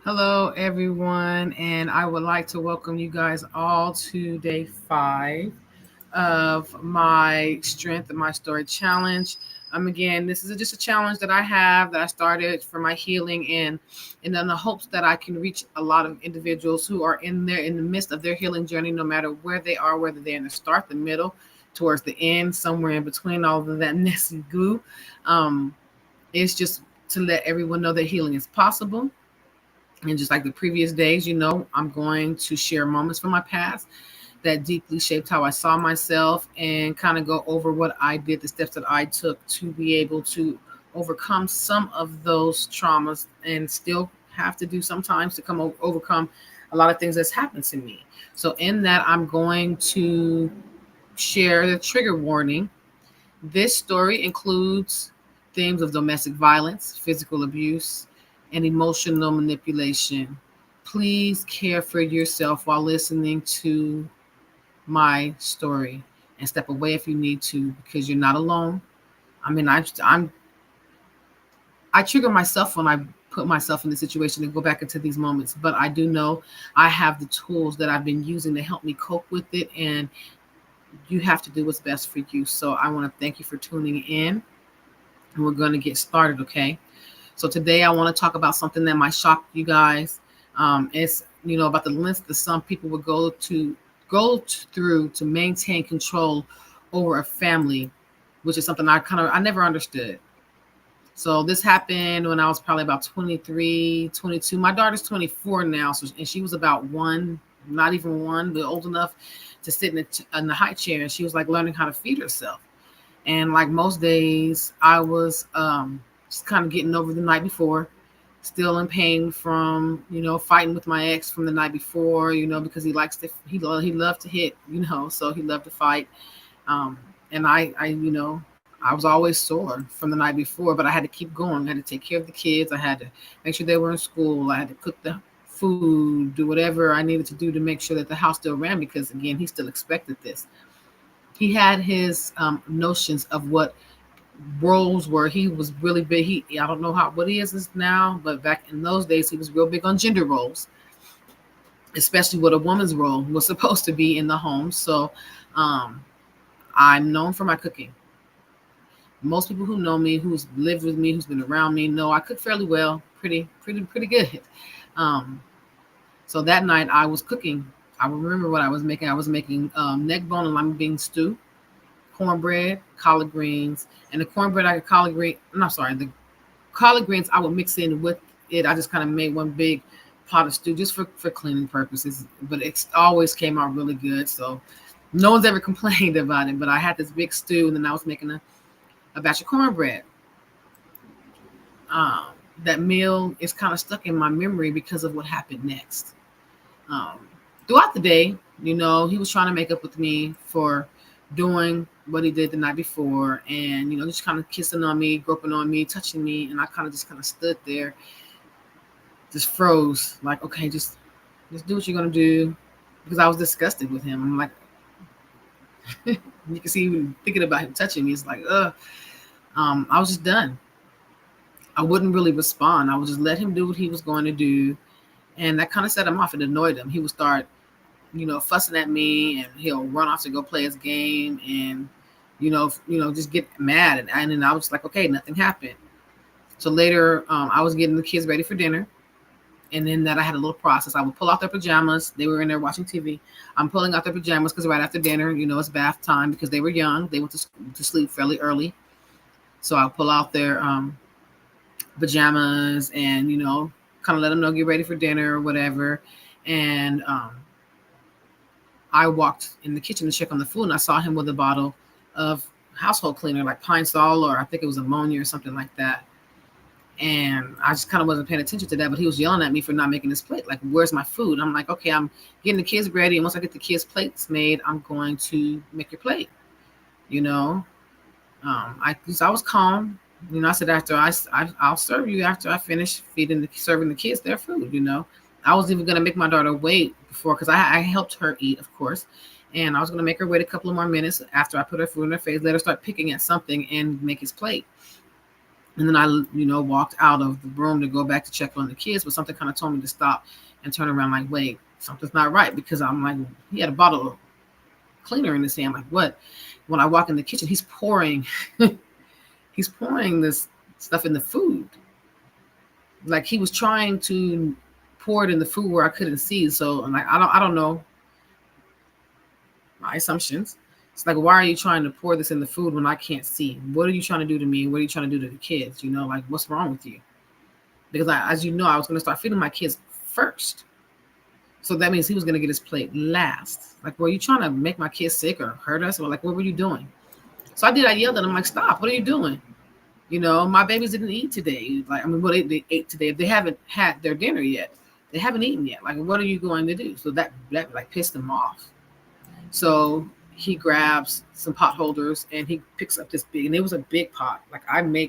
Hello, everyone, and I would like to welcome you guys all to day 5 of my Strength of My Story challenge. Again, this is just a challenge that I have that I started for my healing and in the hopes that I can reach a lot of individuals who are in the midst of their healing journey, no matter where they are, whether they're in the start, the middle, towards the end, somewhere in between all of that messy glue. Um, it's just to let everyone know that healing is possible, and just like the previous days, I'm going to share moments from my past that deeply shaped how I saw myself and kind of go over what I did, the steps that I took to be able to overcome some of those traumas and still have to do sometimes to overcome a lot of things that's happened to me. So, in that, I'm going to share the trigger warning. This story includes themes of domestic violence, physical abuse, and emotional manipulation. Please care for yourself while listening to my story and step away if you need to because you're not alone. I mean, I trigger myself when I put myself in the situation and go back into these moments, but I do know I have the tools that I've been using to help me cope with it, and you have to do what's best for you. So I want to thank you for tuning in, and we're going to get started, okay? So today I want to talk about something that might shock you guys. It's about the lengths that some people would through to maintain control over a family, which is something I never understood. So this happened when I was probably about 23, 22. My daughter's 24 now, and she was about one, not even one, but old enough to sit in the high chair, and she was like learning how to feed herself. And like most days, I was just kind of getting over the night before, still in pain from fighting with my ex from the night before, because he loved to hit, so he loved to fight. And I was always sore from the night before, but I had to keep going. I had to take care of the kids. I had to make sure they were in school. I had to cook the food, do whatever I needed to do to make sure that the house still ran, because again, he still expected this. He had his notions of what roles were. He was really big. I don't know what he is now, but back in those days, he was real big on gender roles, especially what a woman's role was supposed to be in the home. So um, I'm known for my cooking. Most people who know me, who's lived with me, who's been around me, know I cook fairly well, pretty good. Um, so that night I was cooking. I remember what I was making. I was making neck bone and lima bean stew, cornbread, collard greens, and the cornbread I could collard green. No, sorry, the collard greens I would mix in with it. I just kind of made one big pot of stew just for cleaning purposes, but it always came out really good. So no one's ever complained about it. But I had this big stew, and then I was making a batch of cornbread. Um, that meal is kind of stuck in my memory because of what happened next. Um, Throughout the day, he was trying to make up with me for doing what he did the night before, and just kind of kissing on me, groping on me, touching me, and I kind of just kind of stood there, just froze, like, okay, just do what you're gonna do, because I was disgusted with him. I'm like, you can see even thinking about him touching me, it's like, ugh. I was just done. I wouldn't really respond. I would just let him do what he was going to do, and that kind of set him off. It annoyed him. He would start fussing at me, and he'll run off to go play his game, and just get mad. And then I was like, okay, nothing happened. So later, I was getting the kids ready for dinner, and then that I had a little process. I would pull out their pajamas. They were in there watching TV. I'm pulling out their pajamas because right after dinner, it's bath time because they were young. They went to sleep fairly early, so I'll pull out their pajamas and kind of let them know get ready for dinner or whatever. And I walked in the kitchen to check on the food, and I saw him with a bottle of household cleaner, like Pine Sol, or I think it was ammonia or something like that. And I just kind of wasn't paying attention to that, but he was yelling at me for not making his plate. Like, where's my food? I'm like, okay, I'm getting the kids ready, and once I get the kids' plates made, I'm going to make your plate. You know, I was calm. I said after I'll serve you after I finish serving the kids their food. I was even gonna make my daughter wait before, because I helped her eat, of course, and I was gonna make her wait a couple of more minutes after I put her food in her face, let her start picking at something and make his plate. And then I, walked out of the room to go back to check on the kids, but something kind of told me to stop and turn around like, wait, something's not right, because I'm like, he had a bottle of cleaner in his hand. Like, what? When I walk in the kitchen, he's pouring he's pouring this stuff in the food. Like he was trying to pour it in the food where I couldn't see. So I'm like, I don't know my assumptions. It's like, why are you trying to pour this in the food when I can't see? What are you trying to do to me? What are you trying to do to the kids? Like, what's wrong with you? Because as you know, I was going to start feeding my kids first. So that means he was going to get his plate last. Like, were you trying to make my kids sick or hurt us? Or like, what were you doing? So I did. I yelled at him, like, stop. What are you doing? My babies didn't eat today. Like, I mean, what they ate today. They haven't had their dinner yet. They haven't eaten yet. Like, what are you going to do? So that like pissed him off. So he grabs some pot holders and he picks up this big, and it was a big pot. Like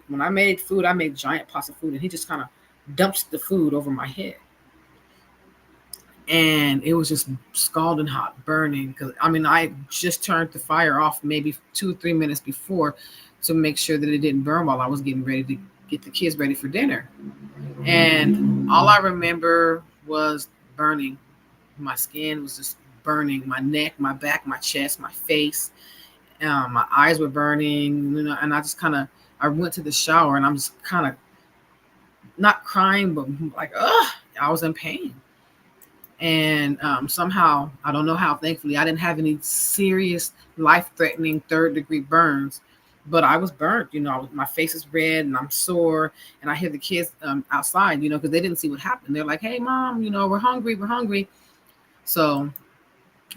when I made food, I made giant pots of food, and he just kind of dumps the food over my head. And it was just scalding hot, burning. Because I just turned the fire off maybe 2 or 3 minutes before to make sure that it didn't burn while I was getting ready to get the kids ready for dinner. And all I remember was burning. My skin was just burning. My neck, my back, my chest, my face. My eyes were burning. And I went to the shower, and I'm just kind of not crying, but like, I was in pain. And somehow, I don't know how, thankfully, I didn't have any serious life-threatening third-degree burns, but I was burnt. My face is red and I'm sore, and I hear the kids outside, because they didn't see what happened. They're like, hey, Mom, we're hungry. So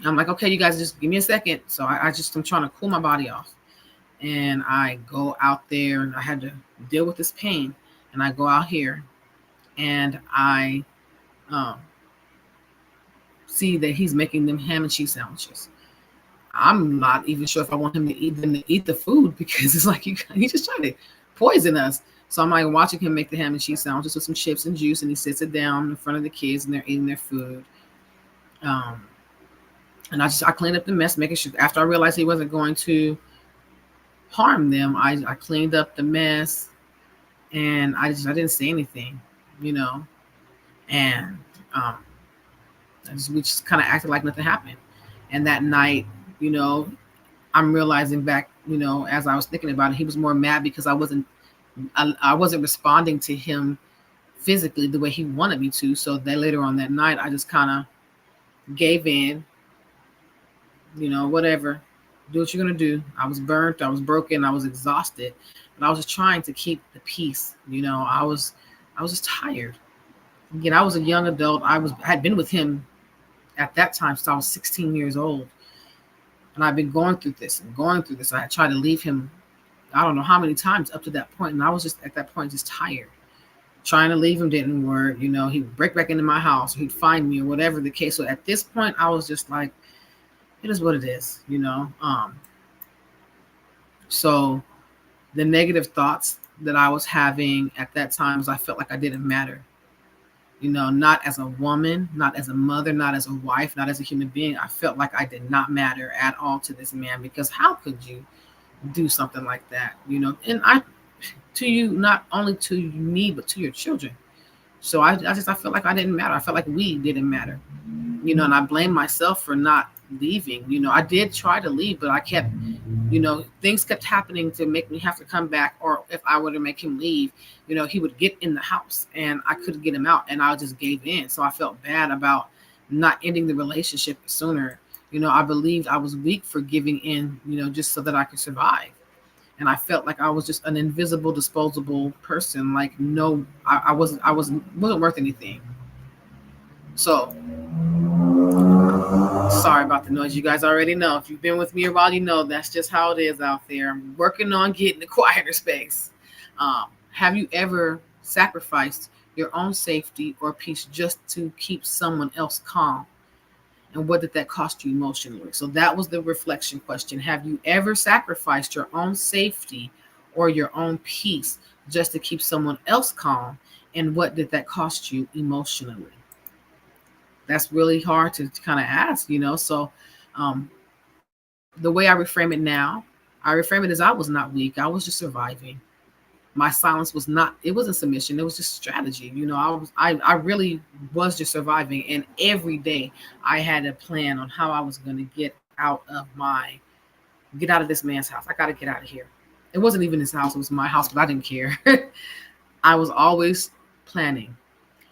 I'm like, okay, you guys, just give me a second. So I'm trying to cool my body off. And I go out there, and I had to deal with this pain. And I go out here, and I see that he's making them ham and cheese sandwiches. I'm not even sure if I want him to eat the food, because it's like he's just trying to poison us. So I'm like watching him make the ham and cheese sandwiches with some chips and juice, and he sits it down in front of the kids, and they're eating their food. And I cleaned up the mess, making sure, after I realized he wasn't going to harm them, I cleaned up the mess, and I didn't say anything, and we just kind of acted like nothing happened. And that night, I'm realizing back, as I was thinking about it, he was more mad because I wasn't responding to him physically the way he wanted me to. So then later on that night, I just kind of gave in, whatever, do what you're going to do. I was burnt, I was broken, I was exhausted, but I was just trying to keep the peace. I was just tired. Again, I was a young adult. I had been with him at that time since I was 16 years old. And I've been going through this. I had tried to leave him, I don't know how many times up to that point. And I was just at that point just tired. Trying to leave him didn't work. He would break back into my house, or he'd find me, or whatever the case. So at this point, I was just like, it is what it is, So the negative thoughts that I was having at that time was I felt like I didn't matter. Not as a woman, not as a mother, not as a wife, not as a human being. I felt like I did not matter at all to this man, because how could you do something like that? And to you, not only to me, but to your children. So I felt like I didn't matter. I felt like we didn't matter, and I blame myself for not leaving. I did try to leave, but I kept, things kept happening to make me have to come back. Or if I were to make him leave, he would get in the house and I couldn't get him out, and I just gave in. So I felt bad about not ending the relationship sooner. I believed I was weak for giving in, just so that I could survive. And I felt like I was just an invisible, disposable person. Like, no, I wasn't worth anything. So sorry about the noise. You guys already know. If you've been with me a while, that's just how it is out there. I'm working on getting a quieter space. Have you ever sacrificed your own safety or peace just to keep someone else calm? And what did that cost you emotionally? So that was the reflection question. Have you ever sacrificed your own safety or your own peace just to keep someone else calm? And what did that cost you emotionally? That's really hard to kind of ask, So the way I reframe it now, I reframe it as I was not weak. I was just surviving. My silence was not, it wasn't submission, it was just strategy. I really was just surviving, and every day I had a plan on how I was going to get out of this man's house. I got to get out of here. It wasn't even his house, it was my house, but I didn't care. I was always planning.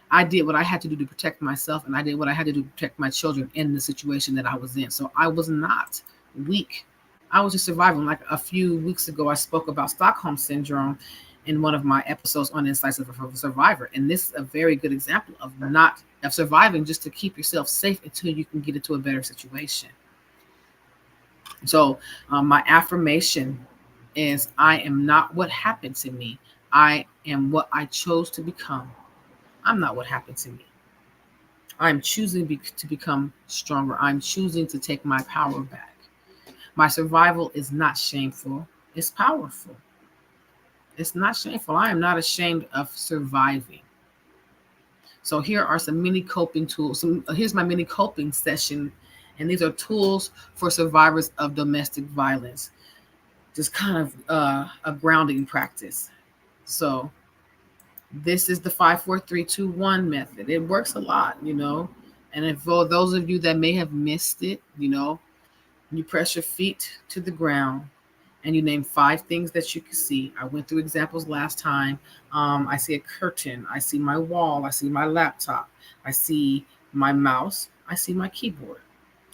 I did what I had to do to protect myself, and I did what I had to do to protect my children in the situation that I was in. So I was not weak. I was just surviving. Like a few weeks ago, I spoke about Stockholm syndrome in one of my episodes on Insights of a Survivor, and this is a very good example of surviving just to keep yourself safe until you can get into a better situation. So my affirmation is, I am not what happened to me. I am what I chose to become. I'm not what happened to me. I'm choosing to become stronger. I'm choosing to take my power back. My survival is not shameful. It's powerful. It's not shameful. I am not ashamed of surviving. So here are some mini coping tools. Here's my mini coping session. And these are tools for survivors of domestic violence. Just kind of a grounding practice. So this is the 5-4-3-2-1 method. It works a lot, And if for those of you that may have missed it, you press your feet to the ground and you name 5 things that you can see. I went through examples last time. I see a curtain. I see my wall. I see my laptop. I see my mouse. I see my keyboard.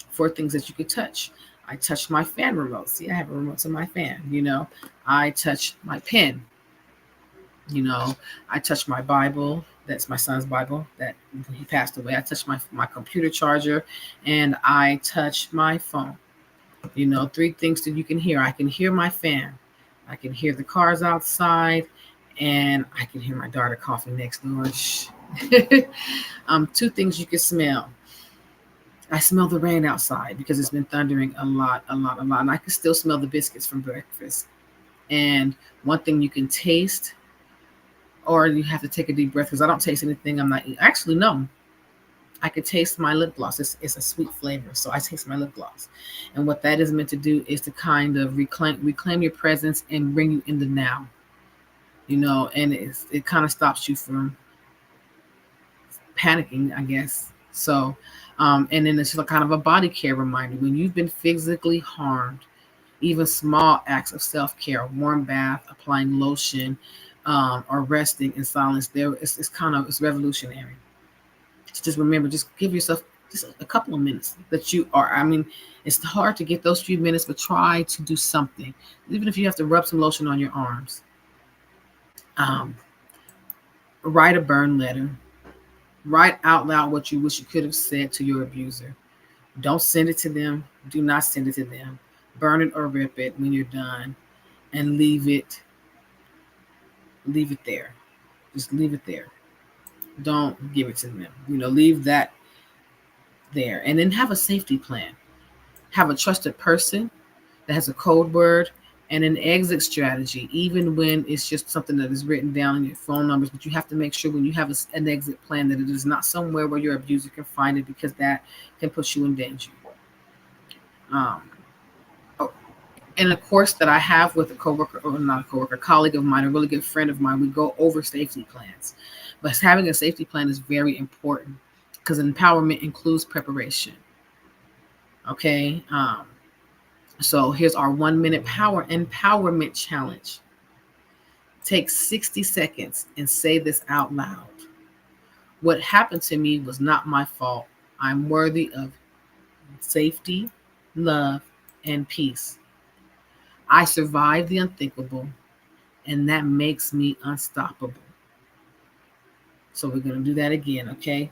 4 things that you could touch. I touch my fan remote. See, I have a remote to my fan, I touch my pen. I touch my Bible. That's my son's Bible that he passed away. I touch my computer charger, and I touch my phone. 3 things that you can hear. I can hear my fan. I can hear the cars outside, and I can hear my daughter coughing next door. 2 things you can smell. I smell the rain outside because it's been thundering a lot. And I can still smell the biscuits from breakfast. And 1 thing you can taste, or you have to take a deep breath, because I don't taste anything I'm not eating. Actually, no. I could taste my lip gloss. It's a sweet flavor, so I taste my lip gloss. And what that is meant to do is to kind of reclaim your presence and bring you in the now. And it kind of stops you from panicking, I guess. So, and then it's kind of a body care reminder. When you've been physically harmed, even small acts of self-care, a warm bath, applying lotion, or resting in silence, it's revolutionary. So just remember, just give yourself just a couple of minutes it's hard to get those few minutes, but try to do something. Even if you have to rub some lotion on your arms. Write a burn letter. Write out loud what you wish you could have said to your abuser. Don't send it to them. Do not send it to them. Burn it or rip it when you're done, and leave it there. Just leave it there. Don't give it to them. Leave that there. And then have a safety plan. Have a trusted person that has a code word and an exit strategy, even when it's just something that is written down in your phone numbers. But you have to make sure when you have an exit plan that it is not somewhere where your abuser can find it, because that can put you in danger. In a course that I have with a coworker, or not a coworker, a colleague of mine, a really good friend of mine, we go over safety plans. But having a safety plan is very important, because empowerment includes preparation. Okay. So here's our 1-minute power empowerment challenge. Take 60 seconds and say this out loud. What happened to me was not my fault. I'm worthy of safety, love, and peace. I survived the unthinkable, and that makes me unstoppable. So we're going to do that again, okay?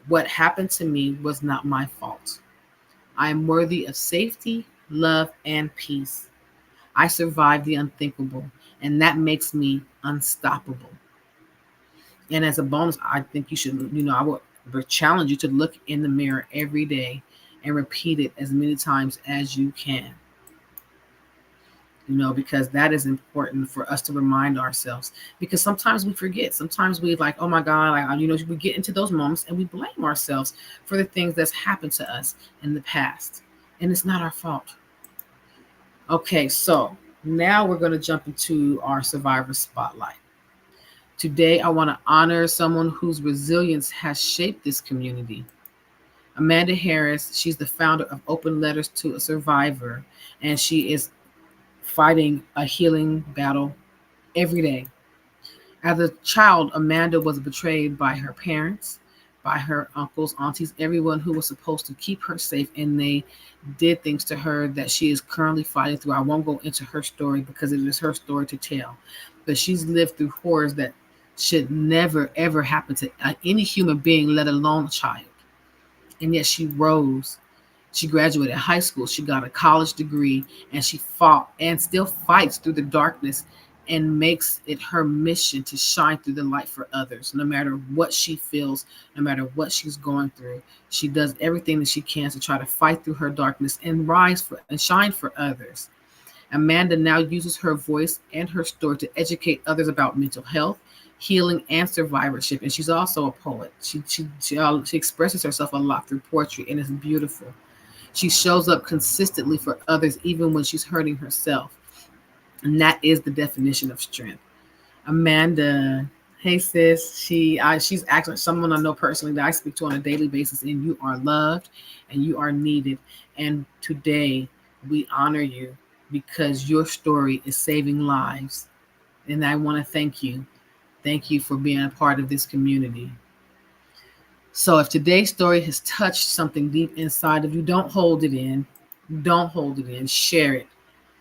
What happened to me was not my fault. I am worthy of safety, love, and peace. I survived the unthinkable, and that makes me unstoppable. And as a bonus, I think you should, I would challenge you to look in the mirror every day and repeat it as many times as you can. Because that is important for us to remind ourselves, because sometimes we forget. Sometimes we like, oh my God, we get into those moments and we blame ourselves for the things that's happened to us in the past. And it's not our fault. Okay, so Now we're going to jump into our survivor spotlight. Today, I want to honor someone whose resilience has shaped this community. Amanda Harris, she's the founder of Open Letters to a Survivor, and she is fighting a healing battle every day. As a child, Amanda was betrayed by her parents, by her uncles, aunties, everyone who was supposed to keep her safe, and they did things to her that she is currently fighting through. I won't go into her story because it is her story to tell, but she's lived through horrors that should never ever happen to any human being, let alone a child. And yet she rose. She graduated high school, she got a college degree, and she fought and still fights through the darkness and makes it her mission to shine through the light for others. No matter what she feels, no matter what she's going through, she does everything that she can to try to fight through her darkness and rise for and shine for others. Amanda now uses her voice and her story to educate others about mental health, healing, and survivorship. And she's also a poet. She expresses herself a lot through poetry, and it's beautiful. She shows up consistently for others, even when she's hurting herself. And that is the definition of strength. Amanda, hey sis, she's actually someone I know personally that I speak to on a daily basis, and you are loved and you are needed. And today we honor you because your story is saving lives. And I want to thank you. Thank you for being a part of this community. So if today's story has touched something deep inside of you, don't hold it in. Don't hold it in. Share it.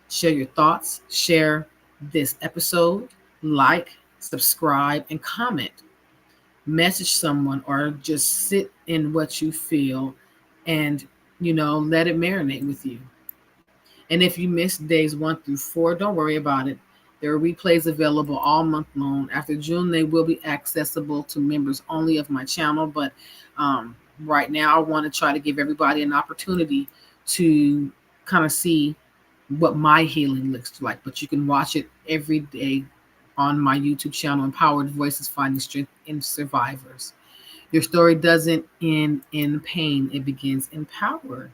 Share your thoughts. Share this episode. Like, subscribe, and comment. Message someone or just sit in what you feel and, let it marinate with you. And if you missed days 1 through 4, don't worry about it. There are replays available all month long. After June, they will be accessible to members only of my channel. But right now, I want to try to give everybody an opportunity to kind of see what my healing looks like. But you can watch it every day on my YouTube channel, Empowered Voices Finding Strength in Survivors. Your story doesn't end in pain, it begins in power.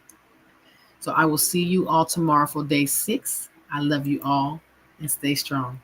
So I will see you all tomorrow for day 6. I love you all and stay strong.